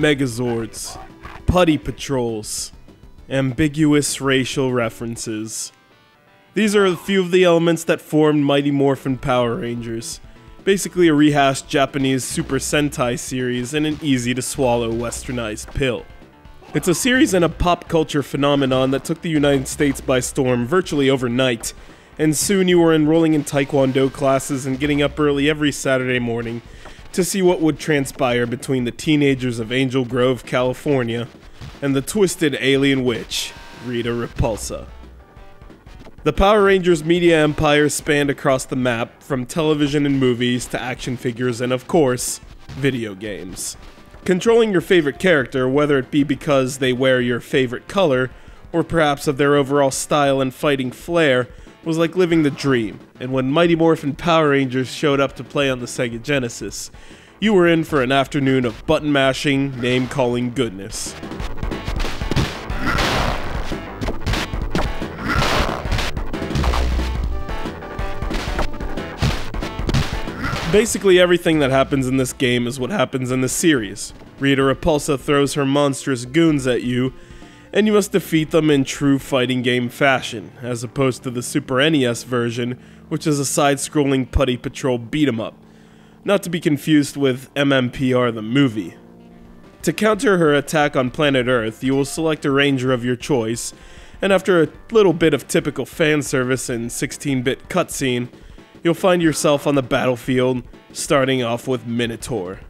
Megazords, putty patrols, ambiguous racial references. These are a few of the elements that formed Mighty Morphin Power Rangers, basically a rehashed Japanese Super Sentai series and an easy-to-swallow westernized pill. It's a series and a pop culture phenomenon that took the United States by storm virtually overnight, and soon you were enrolling in Taekwondo classes and getting up early every Saturday morning to see what would transpire between the teenagers of Angel Grove, California, and the twisted alien witch, Rita Repulsa. The Power Rangers media empire spanned across the map, from television and movies to action figures and, of course, video games. Controlling your favorite character, whether it be because they wear your favorite color, or perhaps of their overall style and fighting flair, was like living the dream, and when Mighty Morphin Power Rangers showed up to play on the Sega Genesis, you were in for an afternoon of button-mashing, name-calling goodness. Basically everything that happens in this game is what happens in the series. Rita Repulsa throws her monstrous goons at you, and you must defeat them in true fighting game fashion, as opposed to the Super NES version, which is a side-scrolling putty patrol beat-em-up, not to be confused with MMPR the movie. To counter her attack on planet Earth, you will select a ranger of your choice, and after a little bit of typical fan service and 16-bit cutscene, you'll find yourself on the battlefield, starting off with Minotaur.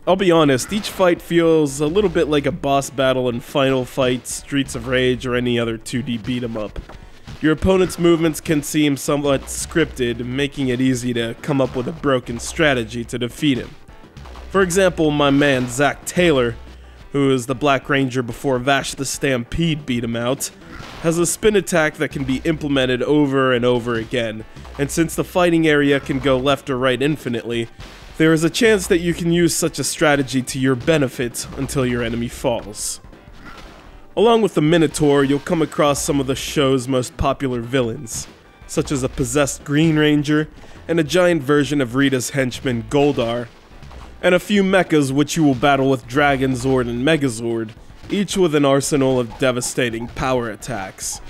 I'll be honest, each fight feels a little bit like a boss battle in Final Fight, Streets of Rage, or any other 2D beat-em-up. Your opponent's movements can seem somewhat scripted, making it easy to come up with a broken strategy to defeat him. For example, my man Zach Taylor, who is the Black Ranger before Vash the Stampede beat him out, has a spin attack that can be implemented over and over again, and since the fighting area can go left or right infinitely, there is a chance that you can use such a strategy to your benefit until your enemy falls. Along with the Minotaur, you'll come across some of the show's most popular villains, such as a possessed Green Ranger, and a giant version of Rita's henchman Goldar, and a few mechas which you will battle with Dragonzord and Megazord, each with an arsenal of devastating power attacks.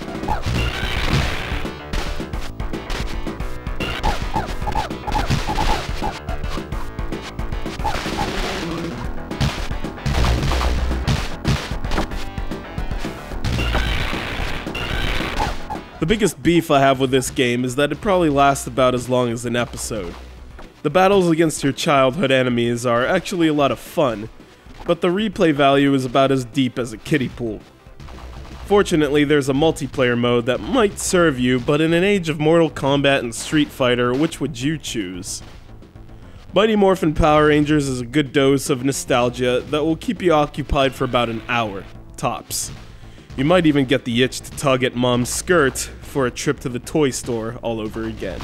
The biggest beef I have with this game is that it probably lasts about as long as an episode. The battles against your childhood enemies are actually a lot of fun, but the replay value is about as deep as a kiddie pool. Fortunately, there's a multiplayer mode that might serve you, but in an age of Mortal Kombat and Street Fighter, which would you choose? Mighty Morphin Power Rangers is a good dose of nostalgia that will keep you occupied for about an hour, tops. You might even get the itch to tug at mom's skirt for a trip to the toy store all over again.